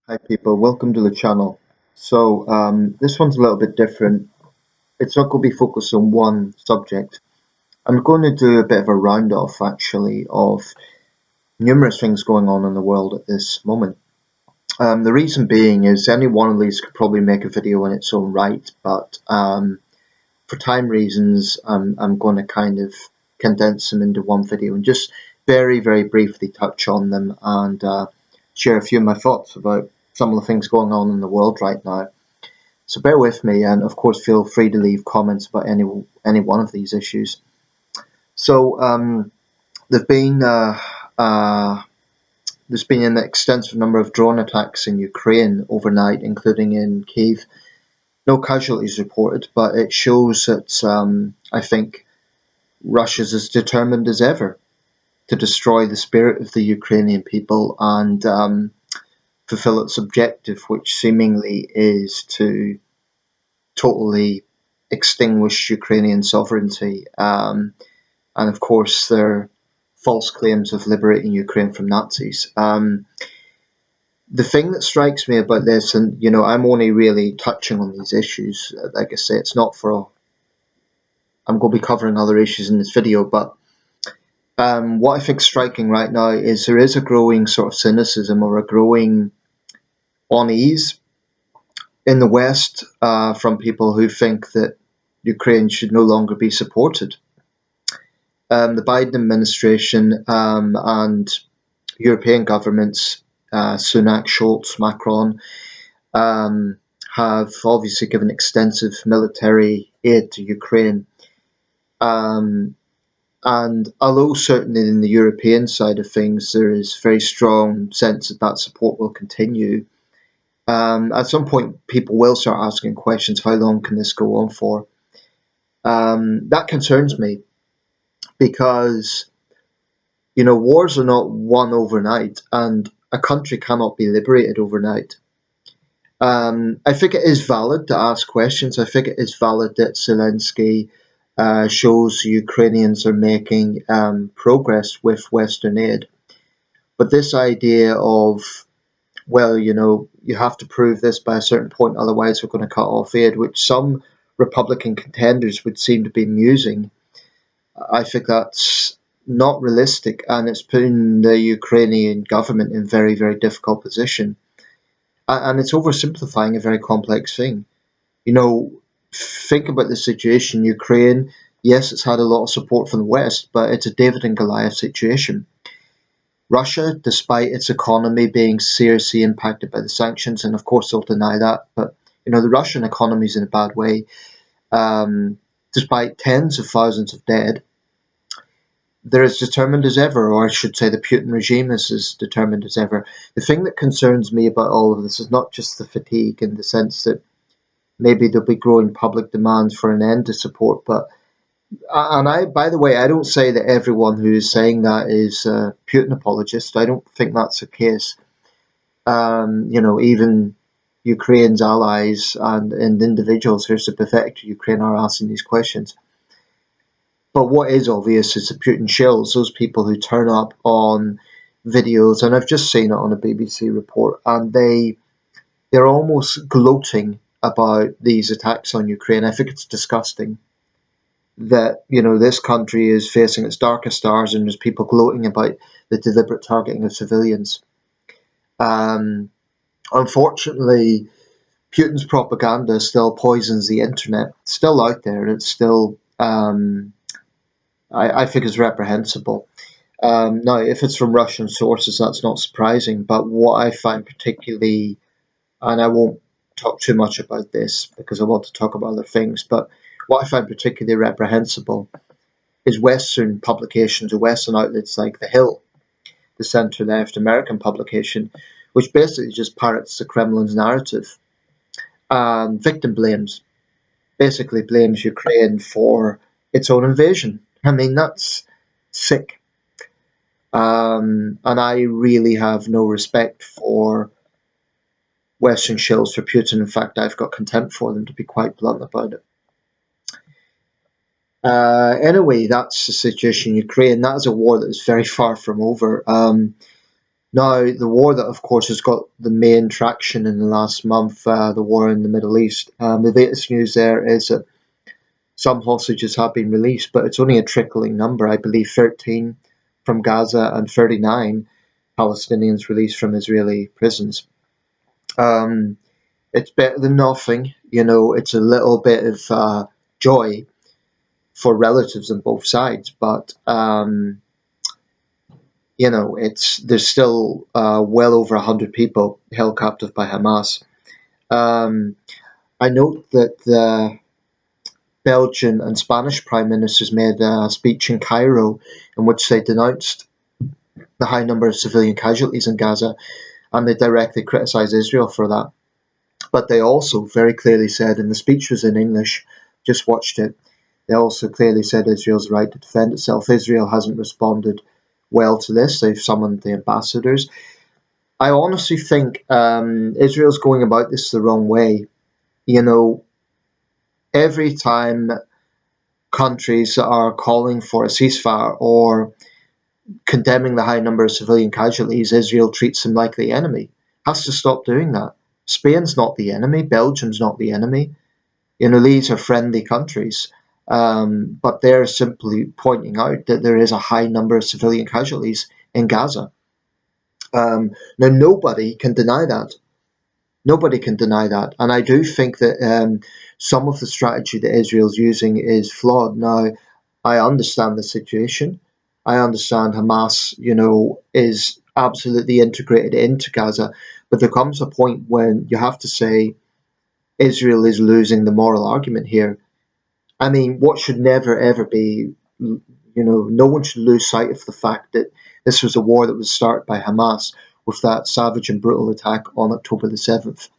Hi people, welcome to the channel. This one's a little bit different. It's not going to be focused on one subject. I'm going to do a bit of a round off actually of numerous things going on in the world at this moment. The reason being is any one of these could probably make a video in its own right, but for time reasons, I'm going to kind of condense them into one video and just very, very briefly touch on them and share a few of my thoughts about some of the things going on in the world right now. So bear with me, and of course, feel free to leave comments about any one of these issues. So there've been uh, there's been an extensive number of drone attacks in Ukraine overnight, including in Kiev. No casualties reported, but it shows that I think Russia's as determined as ever to destroy the spirit of the Ukrainian people and fulfill its objective, which seemingly is to totally extinguish Ukrainian sovereignty. And of course, their false claims of liberating Ukraine from Nazis. The thing that strikes me about this, and I'm only really touching on these issues, like I say, it's not for. I'm going to be covering other issues in this video, but what I think is striking right now is there is a growing sort of cynicism or a growing unease in the West from people who think that Ukraine should no longer be supported. The Biden administration and European governments, Sunak, Scholz, Macron, have obviously given extensive military aid to Ukraine. And although certainly in the European side of things there is very strong sense that that support will continue, at some point people will start asking questions: how long can this go on for? That concerns me because wars are not won overnight, and a country cannot be liberated overnight. I think it is valid to ask questions. I think it is valid that Zelensky shows Ukrainians are making progress with Western aid. But this idea of, well, you have to prove this by a certain point, otherwise we're going to cut off aid, which some Republican contenders would seem to be musing, I think that's not realistic, and it's putting the Ukrainian government in a very, very difficult position. And it's oversimplifying a very complex thing. You know, think about the situation. Ukraine, yes, it's had a lot of support from the West, but it's a David and Goliath situation. Russia, despite its economy being seriously impacted by the sanctions, and of course they'll deny that, but the Russian economy is in a bad way. Despite tens of thousands of dead, they're as determined as ever, or I should say the Putin regime is as determined as ever. The thing that concerns me about all of this is not just the fatigue in the sense that maybe there'll be growing public demands for an end to support, but, and by the way, I don't say that everyone who is saying that is a Putin apologist. I don't think that's the case. Even Ukraine's allies and individuals who are sympathetic to Ukraine are asking these questions. But what is obvious is the Putin shills, those people who turn up on videos, and I've just seen it on a BBC report, and they're almost gloating about these attacks on Ukraine. I think it's disgusting that this country is facing its darkest hours, and there's people gloating about the deliberate targeting of civilians. Unfortunately, Putin's propaganda still poisons the internet. It's still out there, and it's still I think is reprehensible. Now, if it's from Russian sources, that's not surprising. But what I find particularly, and I won't talk too much about this because I want to talk about other things, but what I find particularly reprehensible is Western publications or Western outlets like The Hill, the centre-left American publication, which basically just parrots the Kremlin's narrative. Victim blames, basically blames Ukraine for its own invasion. I mean, that's sick. And I really have no respect for Western shills for Putin. In fact, I've got contempt for them, to be quite blunt about it. Anyway, that's the situation in Ukraine. That is a war that is very far from over. Now, the war that, of course, has got the main traction in the last month, the war in the Middle East, the latest news there is that some hostages have been released, but it's only a trickling number. I believe 13 from Gaza and 39 Palestinians released from Israeli prisons. Um, it's better than nothing. It's a little bit of joy for relatives on both sides, but it's there's still well over 100 people held captive by Hamas. Um, I note that the Belgian and Spanish prime ministers made a speech in Cairo in which they denounced the high number of civilian casualties in Gaza, and they directly criticised Israel for that. But they also very clearly said, and the speech was in English, just watched it, they also clearly said Israel's right to defend itself. Israel hasn't responded well to this. They've summoned the ambassadors. I honestly think Israel's going about this the wrong way. You know, every time countries are calling for a ceasefire or condemning the high number of civilian casualties, Israel treats them like the enemy. Has to stop doing that. Spain's not the enemy. Belgium's not the enemy. These are friendly countries. But they're simply pointing out that there is a high number of civilian casualties in Gaza. Now, nobody can deny that. Nobody can deny that. And I do think that some of the strategy that Israel's using is flawed. Now, I understand the situation. I understand Hamas, is absolutely integrated into Gaza. But there comes a point when you have to say Israel is losing the moral argument here. I mean, what should never ever be, no one should lose sight of the fact that this was a war that was started by Hamas with that savage and brutal attack on October the 7th.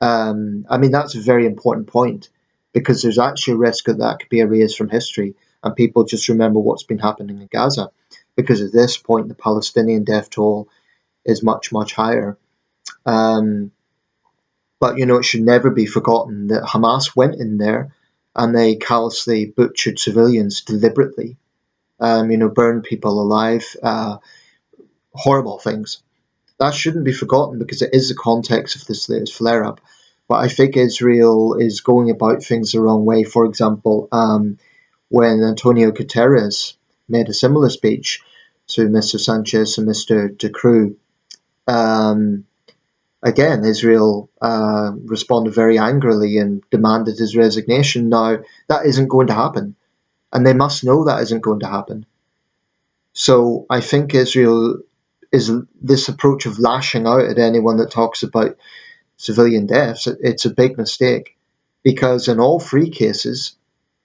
I mean, that's a very important point because there's actually a risk that could be erased from history and people just remember what's been happening in Gaza. Because at this point, the Palestinian death toll is much, much higher. Um, but, it should never be forgotten that Hamas went in there and they callously butchered civilians deliberately, burned people alive, horrible things. That shouldn't be forgotten because it is the context of this latest flare up. But I think Israel is going about things the wrong way. For example, when Antonio Guterres made a similar speech to Mr. Sanchez and Mr. De Croo, um, again, Israel responded very angrily and demanded his resignation. Now, that isn't going to happen. And they must know that isn't going to happen. So I think Israel is this approach of lashing out at anyone that talks about civilian deaths. It's a big mistake because in all three cases,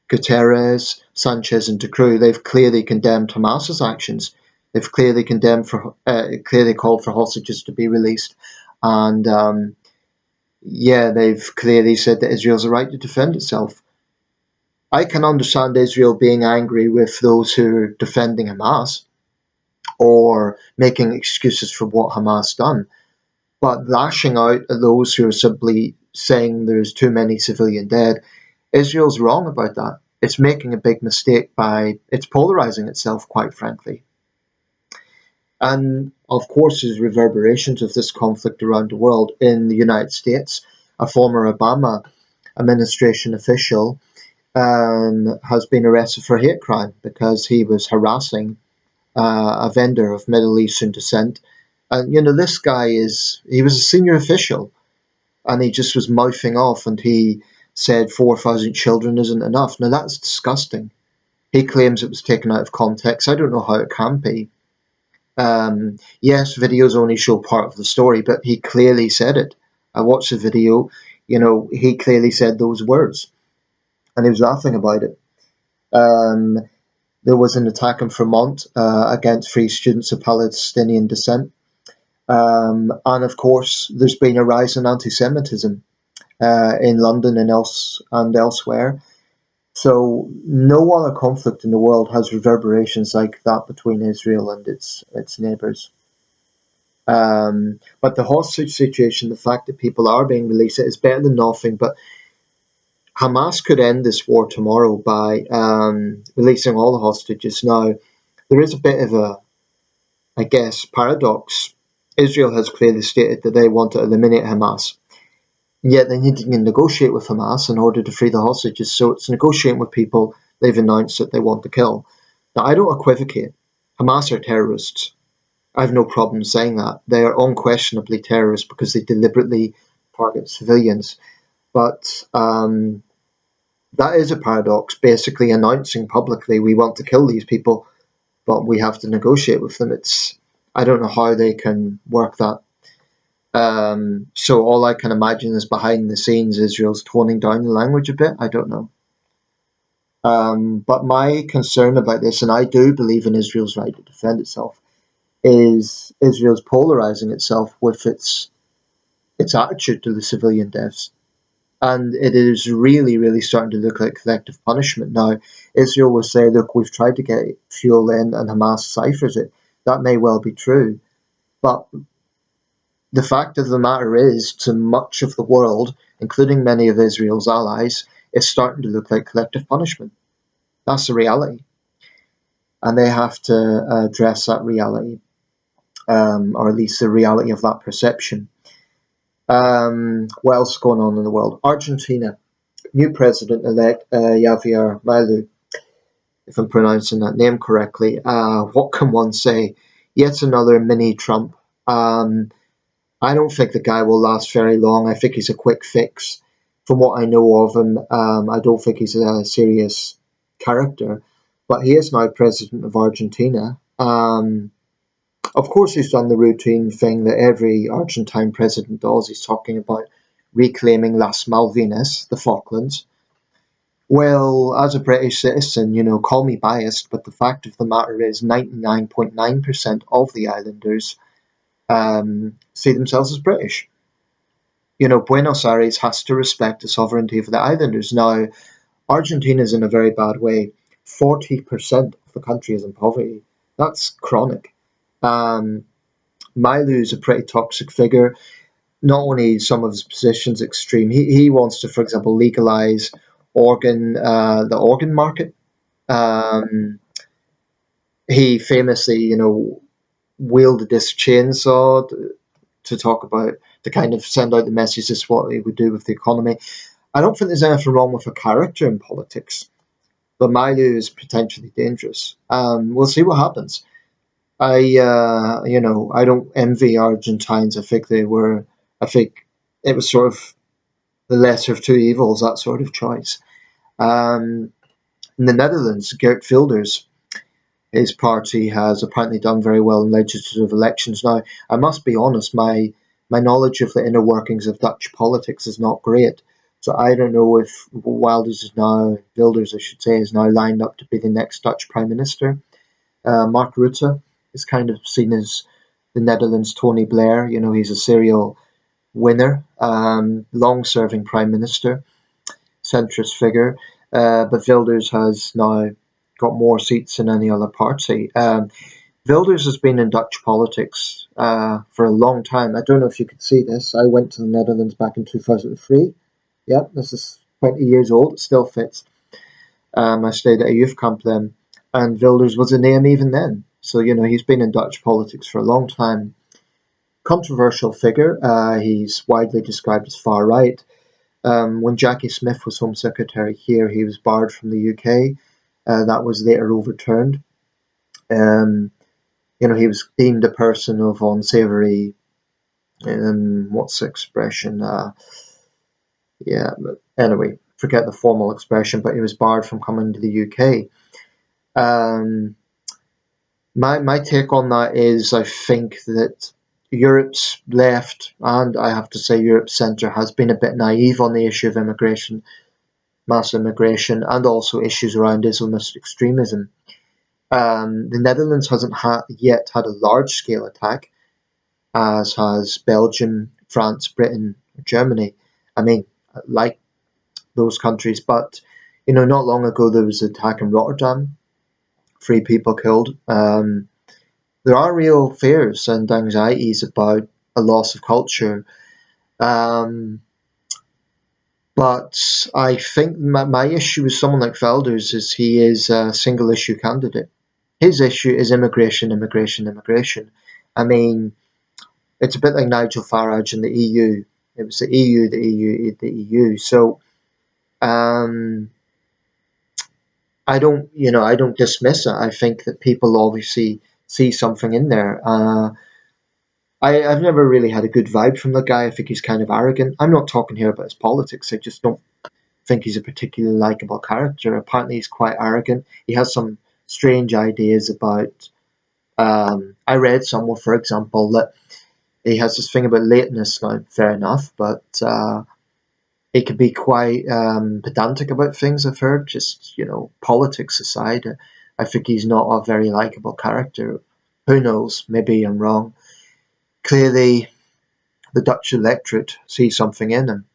Guterres, Sanchez, and De Croo, they've clearly condemned Hamas's actions. They've clearly clearly called for hostages to be released, and they've clearly said that Israel has a right to defend itself. I can understand Israel being angry with those who are defending Hamas or making excuses for what Hamas done, but lashing out at those who are simply saying there's too many civilian dead, Israel's wrong about that. It's making a big mistake it's polarizing itself, quite frankly. And of course, there's reverberations of this conflict around the world. In the United States, a former Obama administration official has been arrested for hate crime because he was harassing a vendor of Middle Eastern descent. And, this guy he was a senior official and he just was mouthing off and he said 4,000 children isn't enough. Now, that's disgusting. He claims it was taken out of context. I don't know how it can be. Yes, videos only show part of the story, but he clearly said it. I watched the video, he clearly said those words and he was laughing about it. There was an attack in Vermont against three students of Palestinian descent. And of course, there's been a rise in anti-Semitism in London and elsewhere. So no other conflict in the world has reverberations like that between Israel and its neighbours. But the hostage situation, the fact that people are being released, is better than nothing. But Hamas could end this war tomorrow by releasing all the hostages. Now, there is a bit of a, I guess, paradox Israel has clearly stated that they want to eliminate Hamas. Yet they need to negotiate with Hamas in order to free the hostages. So it's negotiating with people they've announced that they want to kill. Now, I don't equivocate. Hamas are terrorists. I have no problem saying that. They are unquestionably terrorists because they deliberately target civilians. But that is a paradox, basically announcing publicly we want to kill these people, but we have to negotiate with them. I don't know how they can work that. So all I can imagine is behind the scenes, Israel's toning down the language a bit. I don't know. But my concern about this, and I do believe in Israel's right to defend itself, is Israel's polarizing itself with its attitude to the civilian deaths. And it is really, really starting to look like collective punishment now. Israel will say, look, we've tried to get fuel in, and Hamas ciphers it. That may well be true. But the fact of the matter is, to much of the world, including many of Israel's allies, it's starting to look like collective punishment. That's the reality. And they have to address that reality, or at least the reality of that perception. What else is going on in the world? Argentina, new president-elect Javier Milei, if I'm pronouncing that name correctly. What can one say? Yet another mini Trump. I don't think the guy will last very long. I think he's a quick fix. From what I know of him, I don't think he's a serious character. But he is now president of Argentina. Of course, he's done the routine thing that every Argentine president does. He's talking about reclaiming Las Malvinas, the Falklands. Well, as a British citizen, call me biased, but the fact of the matter is 99.9% of the islanders see themselves as British. Buenos Aires has to respect the sovereignty of the islanders. Now, Argentina is in a very bad way. 40% of the country is in poverty. That's chronic. Milei is a pretty toxic figure. Not only some of his positions extreme, he wants to, for example, legalize the organ market. He famously, wielded this chainsaw to talk about, to kind of send out the message this is what he would do with the economy. I don't think there's anything wrong with a character in politics, but Milei is potentially dangerous. We'll see what happens. I don't envy Argentines. I think it was sort of the lesser of two evils, that sort of choice. In the Netherlands, Geert Wilders, his party has apparently done very well in legislative elections. Now, I must be honest, my knowledge of the inner workings of Dutch politics is not great. So I don't know if Wilders I should say, is now lined up to be the next Dutch Prime Minister. Mark Rutte is kind of seen as the Netherlands' Tony Blair. He's a serial winner, long-serving Prime Minister, centrist figure. But Wilders has now got more seats than any other party. Wilders has been in Dutch politics for a long time. I don't know if you could see this. I went to the Netherlands back in 2003. Yep, this is 20 years old. It still fits. I stayed at a youth camp then, and Wilders was a name even then. So, he's been in Dutch politics for a long time. Controversial figure. He's widely described as far right. When Jackie Smith was Home Secretary here, he was barred from the UK. That was later overturned. He was deemed a person of unsavoury, what's the expression? But anyway, forget the formal expression, but he was barred from coming to the UK. My take on that is I think that Europe's left, and I have to say Europe's centre, has been a bit naive on the issue of immigration, mass immigration, and also issues around Islamist extremism. The Netherlands hasn't yet had a large-scale attack, as has Belgium, France, Britain, Germany. I mean, like those countries, but not long ago there was an attack in Rotterdam, 3 people killed. There are real fears and anxieties about a loss of culture. But I think my issue with someone like Wilders is he is a single issue candidate. His issue is immigration, immigration, immigration. I mean, It's a bit like Nigel Farage and the EU. It was the EU, the EU, the EU. So um, I don't dismiss it. I think that people obviously see something in there. I've never really had a good vibe from the guy. I think he's kind of arrogant. I'm not talking here about his politics. I just don't think he's a particularly likable character. Apparently, he's quite arrogant. He has some strange ideas about. I read somewhere, for example, that he has this thing about lateness. Now, fair enough, but he could be quite pedantic about things. I've heard, just politics aside. I think he's not a very likable character. Who knows? Maybe I'm wrong. Clearly, the Dutch electorate see something in him.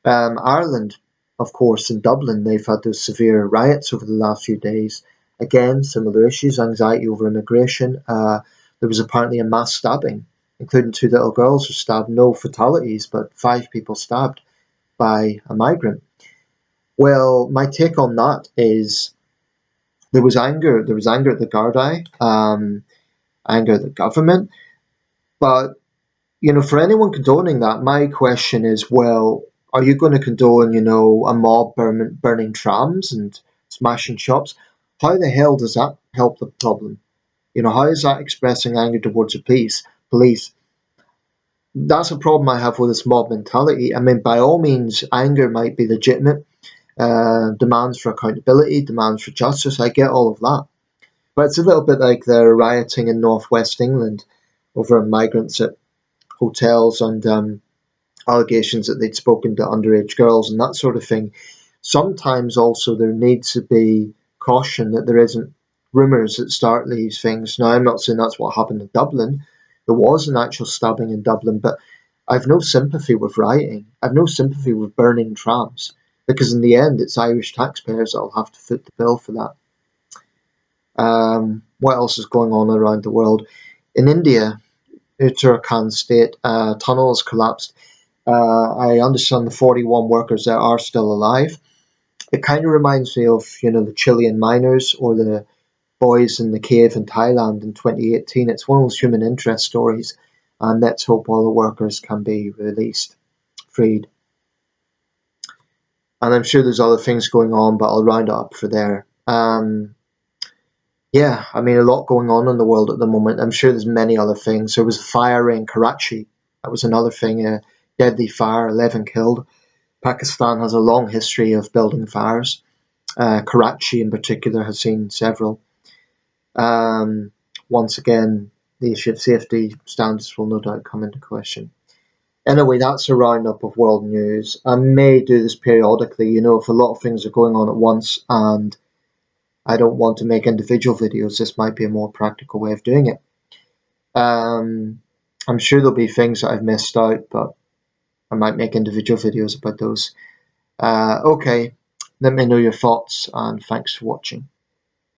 Ireland, of course, in Dublin, they've had those severe riots over the last few days. Again, similar issues, anxiety over immigration. There was apparently a mass stabbing, including two little girls who stabbed. No fatalities, but 5 people stabbed by a migrant. Well, my take on that is there was anger. There was anger at the Gardaí, anger at the government, but for anyone condoning that, my question is, well, are you going to condone, a mob burning trams and smashing shops? How the hell does that help the problem? How is that expressing anger towards the police? That's a problem I have with this mob mentality. I mean, by all means, anger might be legitimate. Demands for accountability, demands for justice. I get all of that. But it's a little bit like the rioting in northwest England over migrants at hotels and allegations that they'd spoken to underage girls and that sort of thing. Sometimes also there needs to be caution that there isn't rumours that start these things. Now, I'm not saying that's what happened in Dublin. There was an actual stabbing in Dublin, but I've no sympathy with rioting. I've no sympathy with burning trams because in the end, it's Irish taxpayers that'll have to foot the bill for that. What else is going on around the world? In India, Uttarakhand state, tunnels collapsed. I understand the 41 workers that are still alive. It kind of reminds me of, the Chilean miners or the boys in the cave in Thailand in 2018. It's one of those human interest stories, and let's hope all the workers can be released, freed. And I'm sure there's other things going on, but I'll round it up for there. Yeah, I mean, a lot going on in the world at the moment. I'm sure there's many other things. There was a fire in Karachi. That was another thing, a deadly fire, 11 killed. Pakistan has a long history of building fires. Karachi, in particular, has seen several. Once again, the issue of safety standards will no doubt come into question. Anyway, that's a roundup of world news. I may do this periodically, if a lot of things are going on at once and I don't want to make individual videos, this might be a more practical way of doing it. I'm sure there'll be things that I've missed out, but I might make individual videos about those. Okay, let me know your thoughts and thanks for watching.